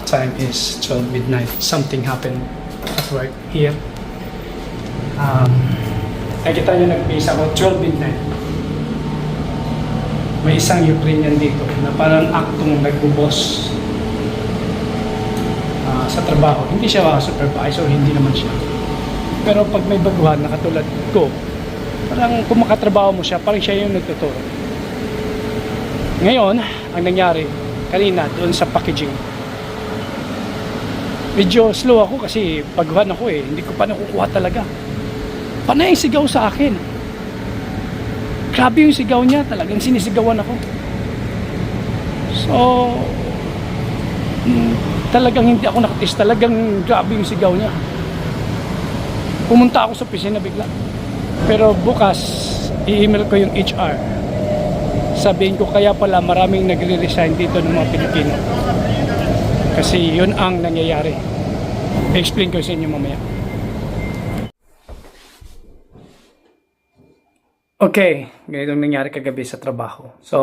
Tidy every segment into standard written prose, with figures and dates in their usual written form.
Time is 12 midnight. Something happened at work here. Nakita nyo nag-base ako 12 midnight. May isang Ukrainian dito na parang aktong nagbubos sa trabaho. Hindi siya supervisor, hindi naman siya. Pero pag may baguhan na katulad ko, parang kung makatrabaho mo siya, parang siya yung nagtuturo. Ngayon, ang nangyari kanina doon sa packaging, medyo slow ako kasi baguhan ako eh. Hindi ko pa nakukuha talaga. Panay yung sigaw sa akin. Grabe yung sigaw niya. Talagang sinisigawan ako. So, talagang hindi ako nakatis. Talagang grabe yung sigaw niya. Pumunta ako sa opisina bigla. Pero bukas, i-email ko yung HR. Sabihin ko kaya pala maraming nagre-resign dito ng mga Pilipino. Kasi yun ang nangyayari. I-explain ko sa inyo mamaya. Okay, ganito nangyari kagabi sa trabaho. So,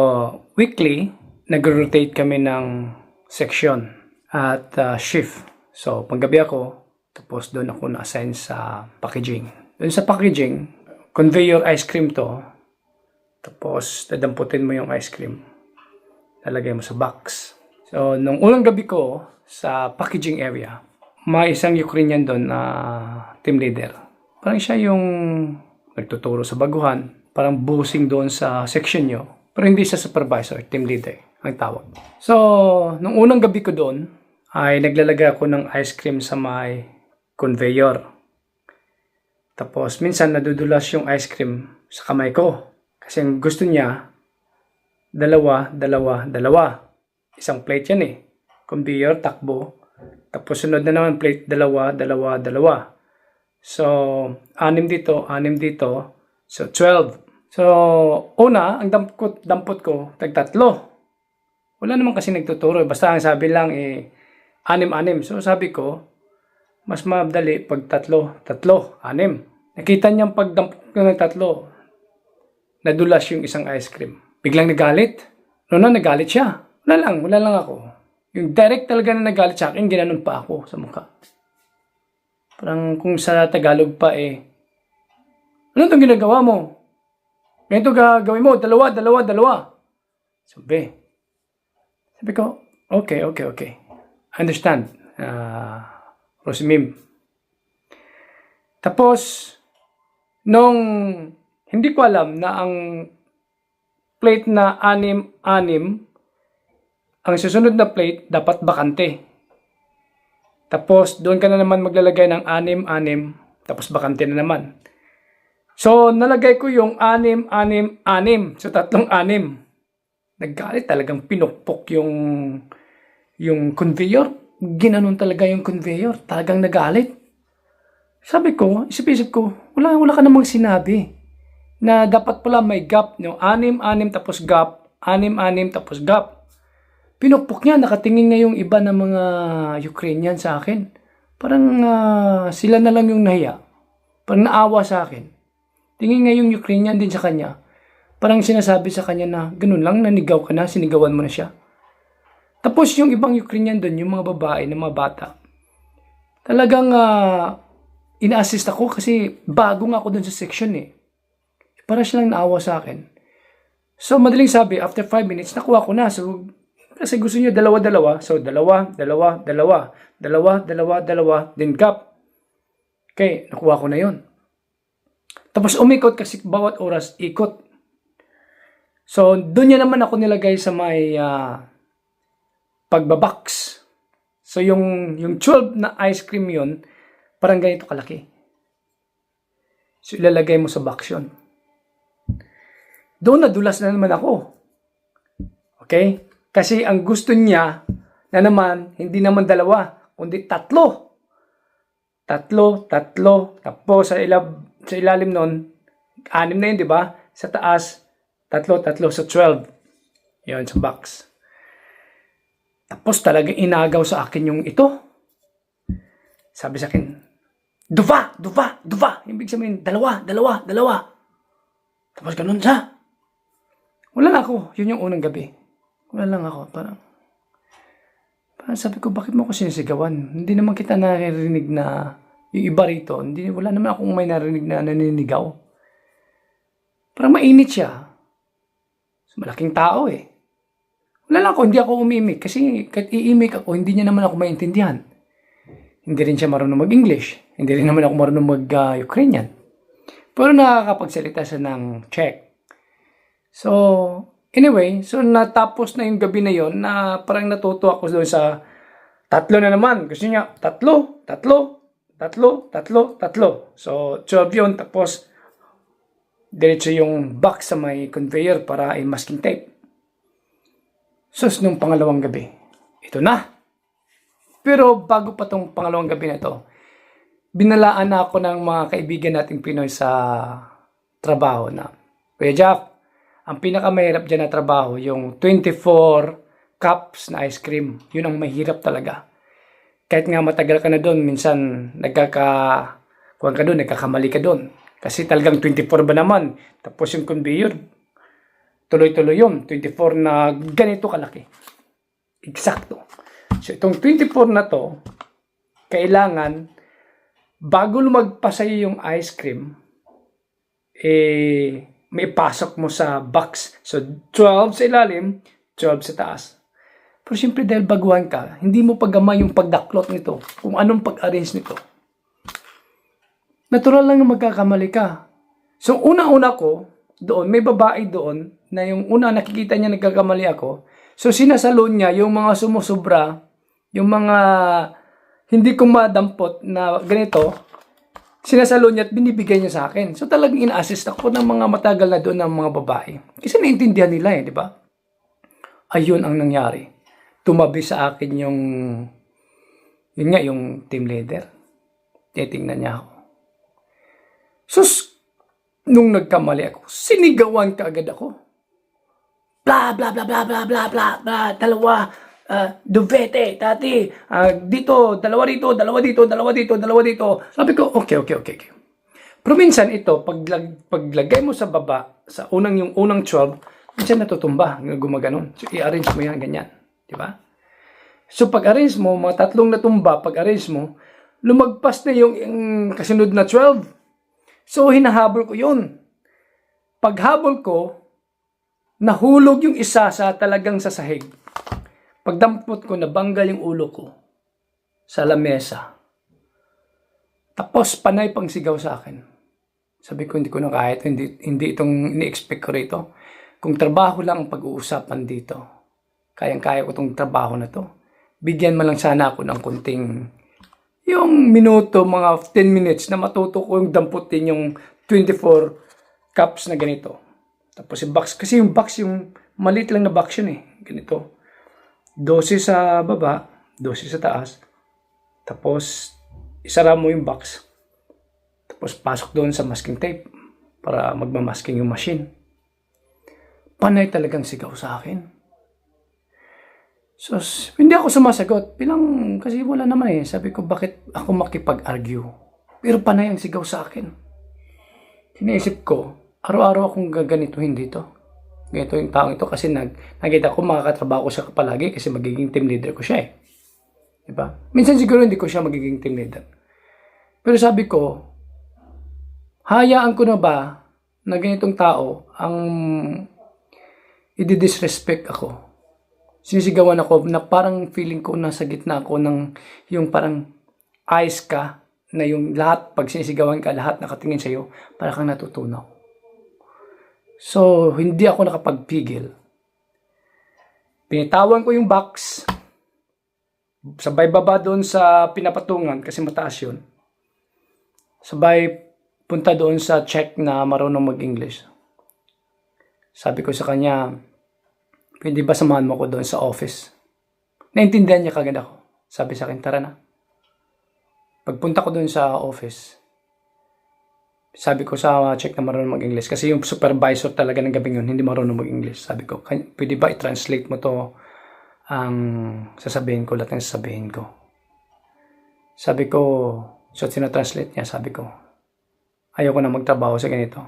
weekly, nag-rotate kami ng section at shift. So, panggabi ako, tapos doon ako na-assign sa packaging. Doon sa packaging, conveyor ice cream to. Tapos, dadamputin mo yung ice cream. Lalagay mo sa box. So, nung unang gabi ko sa packaging area, may isang Ukrainian doon na team leader. Parang siya yung nagtuturo sa baguhan. Parang bossing doon sa section nyo. Pero hindi siya supervisor, team leader ang tawag. So, nung unang gabi ko doon, ay naglalagay ako ng ice cream sa may conveyor. Tapos, minsan nadudulas yung ice cream sa kamay ko. Kasi ang gusto niya, dalawa. Isang plate yan eh. Conveyor, takbo. Tapos sunod na naman plate, dalawa. So, 6 dito. So, 12. So, una, ang dampot ko, tag-3. Wala naman kasi nagtuturo. Basta ang sabi lang eh, 6. So, sabi ko, mas madali pag 3, 6. Nakita niyang pagdampot ko ng 3, nadulas yung isang ice cream. Biglang nagalit. Noon nagalit siya. Wala lang ako. Yung direct talaga na nagalit sa akin, ginanon pa ako sa mukha. Parang kung sa Tagalog pa eh, ano itong ginagawa mo? Ganito gagawin mo, dalawa. Sabi ko, okay. Understand, Rosimim. Tapos, nung hindi ko alam na ang plate na 6, ang susunod na plate dapat bakante. Tapos, doon ka na naman maglalagay ng 6, tapos bakante na naman. So, nalagay ko yung 6. So, 3 6. Naggalit talagang pinukpok yung conveyor. Ginanon talaga yung conveyor. Talagang nagalit. Sabi ko, isip ko, wala ka namang sinabi na dapat pala may gap. No? 6 tapos gap. 6 tapos gap. Pinukpok niya. Nakatingin nga yung iba ng mga Ukrainian sa akin. Parang sila na lang yung nahiya. Parang naawa sa akin. Tingin nga yung Ukrainian din sa kanya. Parang sinasabi sa kanya na ganun lang, nanigaw ka na, sinigawan mo na siya. Tapos yung ibang Ukrainian doon, yung mga babae, ng mga bata, talagang ina-assist ako kasi bago nga ako doon sa section eh. Parang silang naawa sa akin. So madaling sabi, after 5 minutes, nakuha ko na. So, kasi gusto niya dalawa. So, dalawa, then gap. Okay, nakuha ko na yon. Tapos umikot kasi bawat oras, ikot. So, doon niya naman ako nilagay sa may pagbabox. So, yung 12 na ice cream yun, parang ganito kalaki. So, ilalagay mo sa box yun. Doon nadulas na naman ako. Okay? Kasi ang gusto niya na naman, hindi naman 2, kundi 3. 3. Tapos sa ilalim nun, 6 na yun, di ba? Sa taas, 3 sa 12. Yun, sa box. Tapos talagang inagaw sa akin yung ito. Sabi sa akin, duva. Ibig sabihin, dalawa. Tapos ganun siya. Wala lang ako. Yun yung unang gabi. Wala lang ako. Parang Parang sabi ko, bakit mo ako sinisigawan? Hindi naman kita naririnig na yung iba rito. Wala naman akong may narinig na naninigaw. Parang mainit siya. So, malaking tao eh. Wala lang ako, hindi ako umimik. Kasi kahit iimik ako, hindi niya naman ako maintindihan. Hindi rin siya marunong mag-English. Hindi rin naman ako marunong mag-Ukrainian. Pero nakakapagsalita siya ng Czech. So, anyway, so natapos na yung gabi na yon na parang natuto ako doon sa tatlo na naman. Gusto niya, tatlo. So, 12 yun. Tapos, diretso yung box sa may conveyor para ay masking tape. So, nung pangalawang gabi, ito na. Pero bago pa tong pangalawang gabi na ito, binalaan na ako ng mga kaibigan nating Pinoy sa trabaho na, Kuya Jeff, ang pinakamahirap dyan na trabaho, yung 24 cups na ice cream. Yun ang mahirap talaga. Kahit nga matagal ka na doon, minsan nagkakamali ka doon. Kasi talagang 24 ba naman? Tapos yung conveyor, tuloy-tuloy yun. 24 na ganito kalaki. Eksakto. So itong 24 na to, kailangan, bago lumagpas sa'yo yung ice cream, may pasok mo sa box. So 12 sa ilalim, 12 sa taas. Pero siyempre dahil baguhan ka, hindi mo pagamay yung pagdaklot nito, kung anong pag-arrange nito. Natural lang na magkakamali ka. So una-una ko, doon, may babae doon, na yung una nakikita niya nagkakamali ako. So sinasalon niya yung mga sumusubra, yung mga hindi ko madampot na ganito, sinasalo niya at binibigay niya sa akin. So talagang ina-assist ako ng mga matagal na doon ng mga babae. Kasi naintindihan nila di ba? Ayun ang nangyari. Tumabi sa akin yun nga, yung team leader. Titingnan niya ako. Sus, nung nagkamali ako, sinigawan ka agad ako. Bla, bla, bla, bla, bla, bla, bla, bla, dalawa, duvete, tati, dito, dalawa dito, dalawa dito, dalawa dito, dalawa dito. Sabi ko, okay. Pero minsan ito, paglagay mo sa baba, sa yung unang 12, minsan natutumba, gumaganon. So, i-arrange mo yan, ganyan. Di ba? So, pag-arrange mo, mga tatlong natumba, pag-arrange mo, lumagpas na yung kasunod na 12. So, hinahabol ko yun. Paghabol ko, nahulog yung isa sa talagang sa sahig. Pagdampot ko, nabanggal yung ulo ko sa lamesa. Tapos, panay pang sigaw sa akin. Sabi ko, hindi ko na kaya ito. Hindi itong ini-expect ko rito. Kung trabaho lang ang pag-uusapan dito, kayang-kaya ko itong trabaho na to. Bigyan mo lang sana ako ng kunting, yung minuto, mga 10 minutes na matuto ko yung damputin yung 24 cups na ganito. Tapos yung box, kasi yung box, yung maliit lang na box yun ganito. 12 sa baba, 12 sa taas. Tapos, isara mo yung box. Tapos, pasok doon sa masking tape para magmamasking yung machine. Panay talagang sigaw sa akin. So, hindi ako sumasagot. Kasi wala naman Sabi ko, bakit ako makipag-argue? Pero panay ang sigaw sa akin. Sinaisip ko, araw-araw akong gaganituhin dito. Ganito yung taong ito kasi nakita ko makakatrabaho ko siya palagi kasi magiging team leader ko siya Diba? Minsan siguro hindi ko siya magiging team leader. Pero sabi ko, hayaan ko na ba na ganitong tao ang i-disrespect ako? Sinisigawan ako na parang feeling ko nasa gitna ako ng yung parang ice ka na yung lahat, pag sinisigawan ka, lahat nakatingin sa'yo, para kang natutunaw. So, hindi ako nakapagpigil. Pinitawan ko yung box. Sabay baba doon sa pinapatungan kasi mataas yun. Sabay punta doon sa check na marunong mag-English. Sabi ko sa kanya, pwede ba samahan mo ko doon sa office? Naintindihan niya kagad ako. Sabi sa akin, tara na. Pagpunta ko doon sa office, sabi ko sa check na marunong mag-English. Kasi yung supervisor talaga ng gabing yun, hindi marunong mag-English. Sabi ko, pwede ba i-translate mo to ang sasabihin ko, lahat ng sasabihin ko. Sabi ko, so sinatranslate niya, sabi ko, ayoko na magtrabaho sa ganito.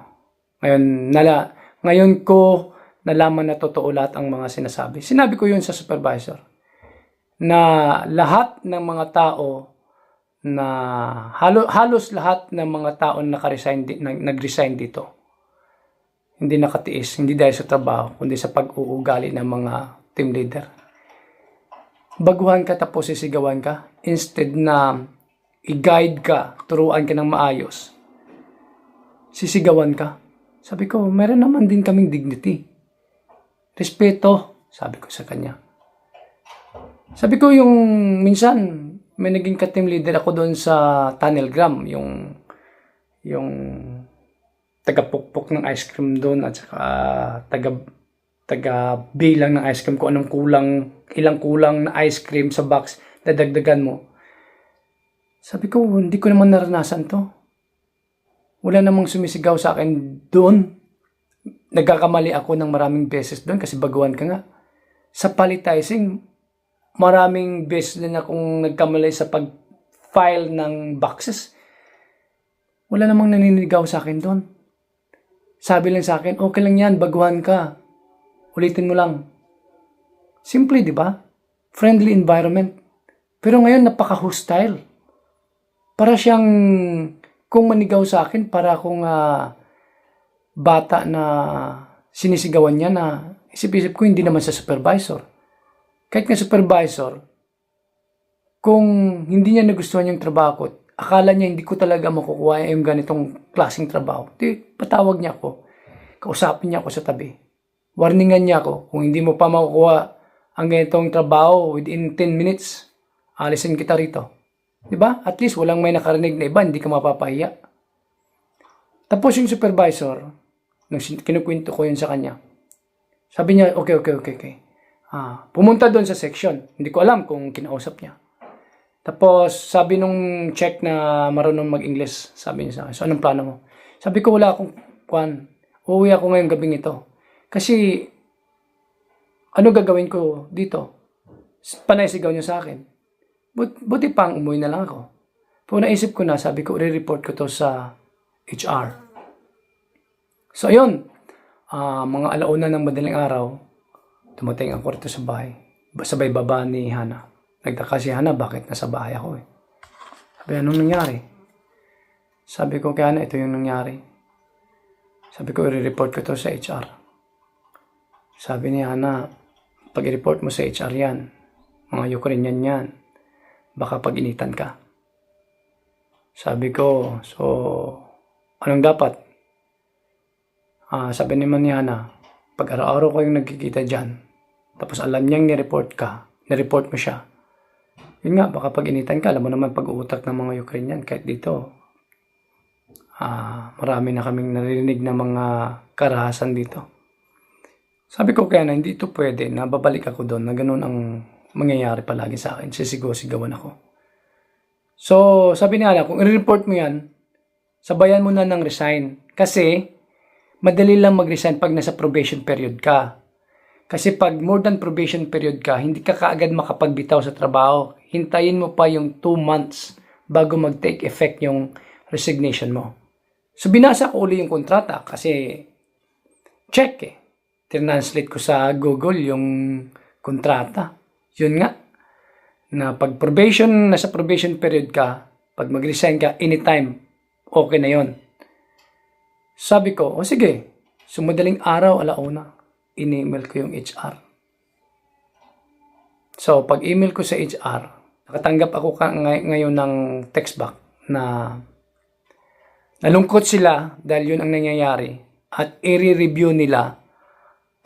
Ngayon ko nalaman na totoo lahat ang mga sinasabi. Sinabi ko yun sa supervisor. na lahat ng mga tao na halos lahat ng mga tao na nag-resign dito, hindi nakatiis, hindi dahil sa trabaho, kundi sa pag-uugali ng mga team leader. Baguhan ka tapos sisigawan ka, instead na i-guide ka, turuan ka ng maayos, sisigawan ka. Sabi ko, meron naman din kaming dignity. Respeto, sabi ko sa kanya. Sabi ko yung minsan, may naging ka-team leader ako doon sa Tunnelgram, yung taga-pukpok ng ice cream doon at saka taga-bilang ng ice cream kung anong ilang kulang na ice cream sa box, dadagdagan mo. Sabi ko, hindi ko naman naranasan to. Wala namang sumisigaw sa akin doon. Nagkakamali ako ng maraming beses doon kasi baguhan ka nga. Sa palletizing, maraming beses din akong nagkamali sa pag-file ng boxes. Wala namang naninigaw sa akin doon. Sabi lang sa akin, okay lang yan, baguhan ka. Ulitin mo lang. Simple, di ba? Friendly environment. Pero ngayon, napaka-hostile. Para siyang, kung manigaw sa akin, para akong bata na sinisigawan niya na isip-isip ko, hindi naman sa supervisor. Kahit nga supervisor, kung hindi niya nagustuhan yung trabaho ko, akala niya hindi ko talaga makukuha yung ganitong klaseng trabaho, di patawag niya ako. Kausapin niya ako sa tabi. Warningan niya ako, kung hindi mo pa makukuha ang ganitong trabaho within 10 minutes, alisin kita rito. Diba? At least walang may nakarinig na iba, hindi ka mapapahiya. Tapos yung supervisor, nung kinukwento ko yun sa kanya, sabi niya, okay. Pumunta doon sa section. Hindi ko alam kung kinausap niya. Tapos, sabi nung check na marunong mag-English, sabi niya sa akin, so anong plano mo? Sabi ko, wala akong uuwi ako ngayong gabing ito. Kasi, ano gagawin ko dito? Panay sigaw niya sa akin. Buti pang umuwi na lang ako. Pero naisip ko na, sabi ko, i-report ko to sa HR. So, ayun. Mga alauna ng madaling araw, tumating ako rito sa bahay. Sabay baba ni Hana. Nagtaka si Hana, bakit nasa bahay ako eh? Sabi, anong nangyari? Sabi ko, kaya na ito yung nangyari. Sabi ko, i-report ko to sa HR. Sabi ni Hana, pag i-report mo sa HR yan, mga Ukrainian yan, baka pag-initan ka. Sabi ko, so, anong dapat? Sabi naman ni Hana, pag araw-araw kayong nagkikita dyan, tapos alam niyang nireport mo siya, yun nga, baka pag-initan ka, alam mo naman pag-uutak ng mga Ukrainian, kahit dito, marami na kaming naririnig na mga karahasan dito. Sabi ko kaya na hindi ito pwede, na babalik ako doon, na ganun ang mangyayari palagi sa akin, sisigaw-sigawan ako. So, sabi niya, kung i-report mo yan, sabayan mo na ng resign. Kasi, madali lang mag-resign pag nasa probation period ka. Kasi pag more than probation period ka, hindi ka kaagad makapagbitaw sa trabaho. Hintayin mo pa yung 2 months bago mag-take effect yung resignation mo. So, binasa ko uli yung kontrata kasi check eh. Translate ko sa Google yung kontrata. Yun nga, na pag nasa probation period ka, pag mag-resign ka, anytime, okay na yon. Sabi ko, sige, sumadaling araw, alauna, in-email ko yung HR. So, pag email ko sa HR, nakatanggap ako ngayon ng text back na nalungkot sila dahil yun ang nangyayari at i-review nila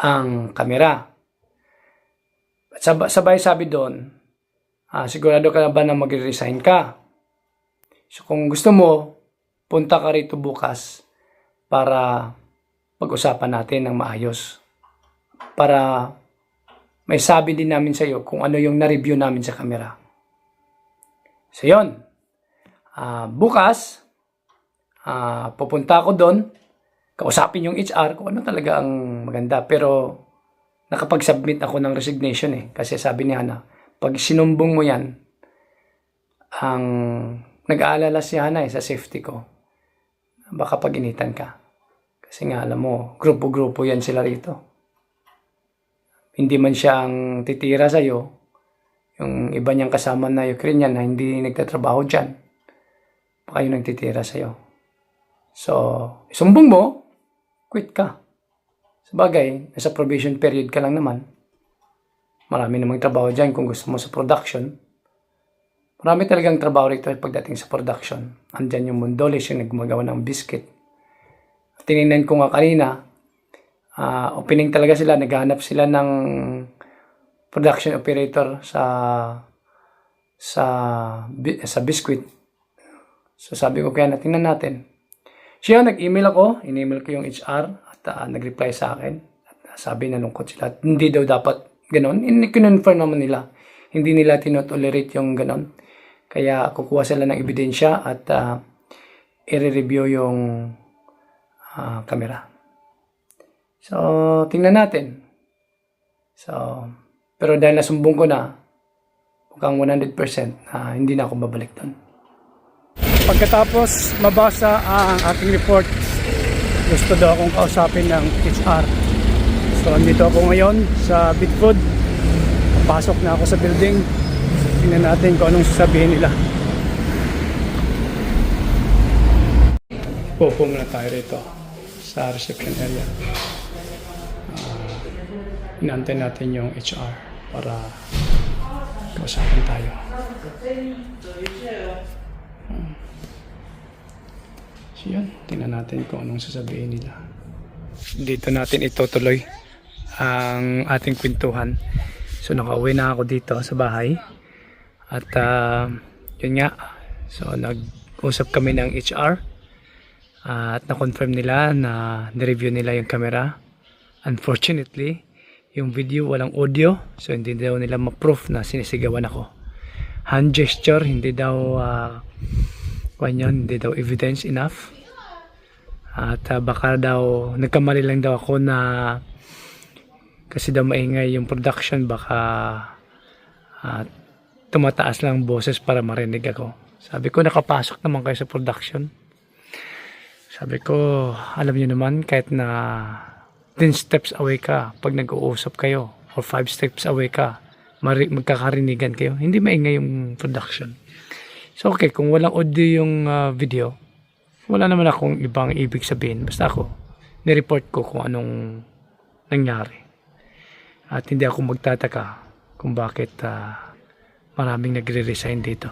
ang kamera. At sabay sabi doon, sigurado ka na ba na mag-resign ka? So kung gusto mo, punta ka rito bukas para pag-usapan natin ng maayos. Para may sabi din namin sa iyo kung ano yung na-review namin sa kamera. So yun, bukas, pupunta ako doon, kausapin yung HR kung ano talaga ang maganda. Pero nakapag-submit ako ng resignation eh. Kasi sabi ni Hana, pag sinumbong mo yan, ang nag-aalala si Hana sa safety ko, baka pag-initan ka. Kasi nga alam mo, grupo-grupo yan sila rito. Hindi man siya ang titira sa'yo, Yung iba niyang kasama na Ukrainian na hindi nagtatrabaho dyan, baka yung nagtitira sa'yo. So, isumbong mo, quit ka. Sabagay, nasa probation period ka lang naman. Marami namang trabaho dyan kung gusto mo sa production. Marami talagang trabaho rito pagdating sa production. Andyan yung Mondoles, yung nagmagawa ng biscuit. Tinignan ko nga kanina, opening talaga sila, naghahanap sila ng production operator sa biscuit. So sabi ko kaya tingnan natin. Siya nag-email ako, in-email ko yung HR at nag-reply sa akin. At sabi nalungkot sila, hindi daw dapat ganon. Kinonfirm naman nila. Hindi nila tinotolerate yung ganon. Kaya kukuha sila ng ebidensya at i-review yung camera. So, tingnan natin. So, pero dahil nasumbong ko na, mukhang 100% hindi na ako babalik doon. Pagkatapos mabasa ang ating report, gusto daw akong kausapin ng HR. So, andito ako ngayon sa Bidfood. Pasok na ako sa building. Tingnan natin kung anong sasabihin nila. Pupo muna tayo rito sa reception area. Inaantay natin yung HR para kausapin tayo. So yun, tingnan natin kung anong sasabihin nila. Dito natin itutuloy ang ating kwentuhan. So nakauwi na ako dito sa bahay. At yun nga, so nag-usap kami ng HR at na-confirm nila na na-review nila yung camera. Unfortunately, yung video walang audio, so hindi daw nila ma-proof na sinisigawan ako. Hand gesture, hindi daw hindi daw evidence enough. At baka daw nagkamali lang daw ako na kasi daw maingay yung production, baka tumataas lang boses para marinig ako. Sabi ko, nakapasok naman kayo sa production. Sabi ko, alam niyo naman, kahit na 10 steps away ka, pag nag-uusap kayo, or 5 steps away ka, magkakarinigan kayo, hindi maingay yung production. So okay, kung walang audio yung video, wala naman akong ibang ibig sabihin. Basta ako, nireport ko kung anong nangyari. At hindi ako magtataka kung bakit maraming nagre-resign dito.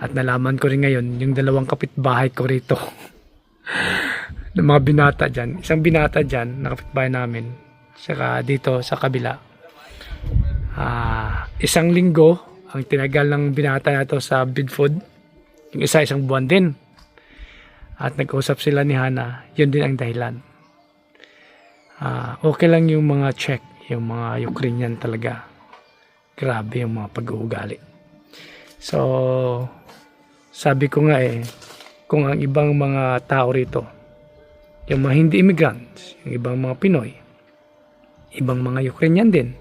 At nalaman ko rin ngayon, yung 2 kapitbahay ko rito, ng mga binata dyan, isang binata dyan, na kapitbahay namin, saka dito sa kabila, 1 linggo, ang tinagal ng binata na to sa Bidfood, yung isa 1 buwan din. At nag-usap sila ni Hana, yun din ang dahilan. Okay lang yung mga Czech, yung mga Ukrainian talaga. Grabe yung mga pag-uugali. So, sabi ko nga kung ang ibang mga tao rito, yung mga hindi immigrants, yung ibang mga Pinoy, ibang mga Ukrainian din,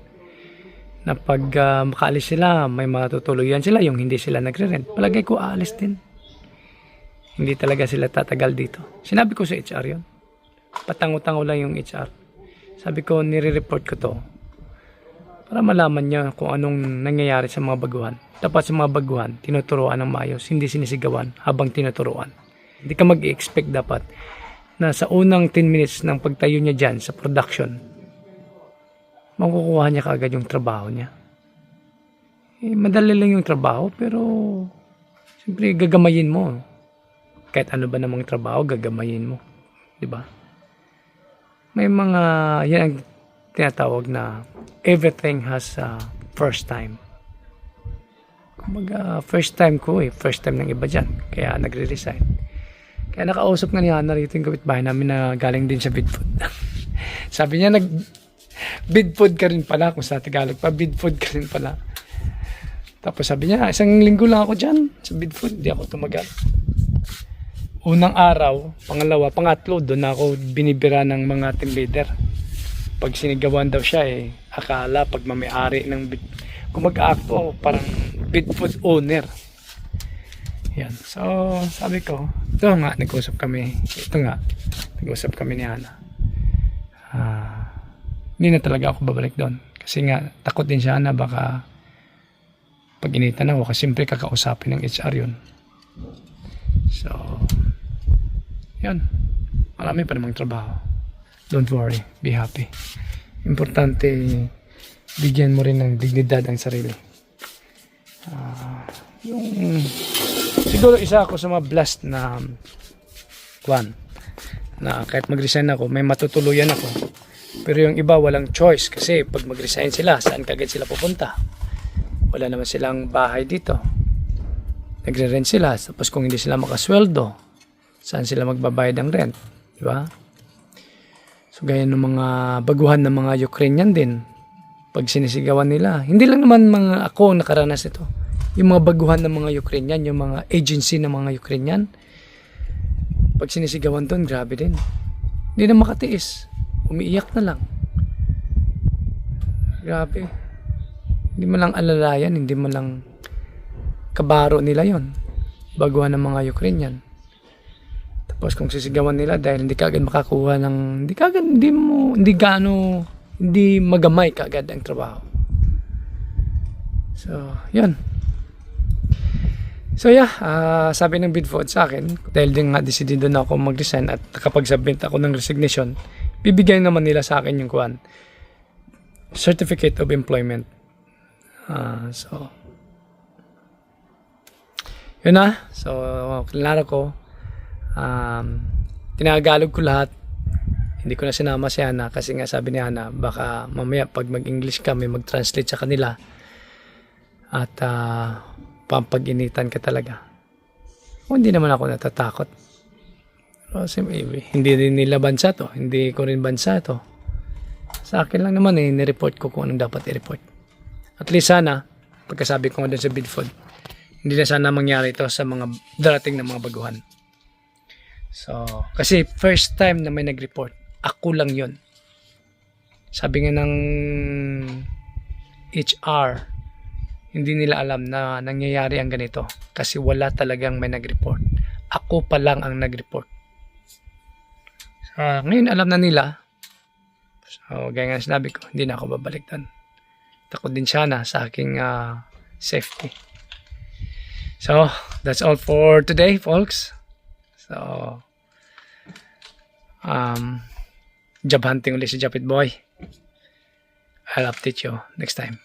na pag makaalis sila, may matutuluyan sila, yung hindi sila nagre-rent, palagay ko aalis din. Hindi talaga sila tatagal dito. Sinabi ko sa HR yun. Patango-tango lang yung HR. Sabi ko, nire-report ko to para malaman niya kung anong nangyayari sa mga baguhan. Dapat sa mga baguhan, tinuturuan ng maayos, hindi sinisigawan habang tinuturuan. Hindi ka mag-expect dapat na sa unang 10 minutes ng pagtayo niya dyan sa production, makukuha niya kaagad yung trabaho niya. Madali lang yung trabaho, pero siyempre gagamayin mo. Kahit ano ba namang trabaho, gagamayin mo. Diba? May mga, yan ang tinatawag na everything has a first time. Kumbaga, first time ko first time ng iba dyan. Kaya nagre-resign. Kaya nakausap nga ni Hana rito yung kapitbahay namin na galing din sa Bidfood. Sabi niya, Bidfood ka rin pala, kung sa Tagalog pa, Bidfood ka rin pala. Tapos sabi niya, 1 linggo lang ako dyan sa Bidfood, hindi ako tumagal. Unang araw, pangalawa, pangatlo, doon ako binibira ng mga team leader. Pag sinigawan daw siya, akala pag may-ari ng kung mag-aakto, parang Bidfood owner. Yan. So, sabi ko, ito nga, nag-usap kami ni Hana. Hindi na talaga ako babalik doon. Kasi nga, takot din siya na baka Pag initan ako, kasi siyempre kakausapin ng HR yun. So, yan. Marami pa namang trabaho. Don't worry, be happy. Importante, bigyan mo rin ng dignidad ang sarili. Siguro isa ako sa mga blessed na na kahit mag-resign ako, may matutuluyan ako. Pero yung iba walang choice kasi pag mag-resign sila, saan kagad sila pupunta? Wala naman silang bahay dito. Nagre-rent sila. Tapos kung hindi sila makasweldo, saan sila magbabayad ng rent? Di ba? So gaya ng mga baguhan ng mga Ukrainian din. Pag sinisigawan nila, hindi lang naman mga ako nakaranas ito. Yung mga baguhan ng mga Ukrainian, yung mga agency ng mga Ukrainian, pag sinisigawan doon, grabe din. Hindi na makatiis. Umiiyak na lang. Grabe. Hindi mo lang alalayan, hindi mo lang kabaro nila yon. Baguhan ng mga Ukrainian. Tapos kung sisigawan nila dahil hindi kagad makakuha ng, hindi magamay kagad ang trabaho. So, yan. So yeah, sabi ng Bidfood sa akin, dahil din nga decidido na ako mag-resign at nakapag-submit ako ng resignation, bibigyan naman nila sa akin yung Certificate of Employment. So, yun na. So, klaro ko. Tinagalog ko lahat. Hindi ko na sinama si Hana kasi nga sabi ni Hana, baka mamaya pag mag-English ka, may mag-translate sa kanila. At pampag-initan ka talaga. O, hindi naman ako natatakot. Kasi hindi rin nila bansa to. Hindi ko rin bansa to. Sa akin lang naman nireport ko kung anong dapat i-report. At least sana, pagkasabi ko nga doon sa Bidfood, hindi na sana mangyari ito sa mga darating na mga baguhan. So, kasi first time na may nag-report, ako lang yun. Sabi nga ng HR, hindi nila alam na nangyayari ang ganito kasi wala talagang may nag-report. Ako pa lang ang nag-report. So, ngayon alam na nila. So, gaya nga sinabi ko, hindi na ako babalik doon. Takot din sana sa aking safety. So, that's all for today, folks. So, job hunting ulit si Japit Boy. I'll update you next time.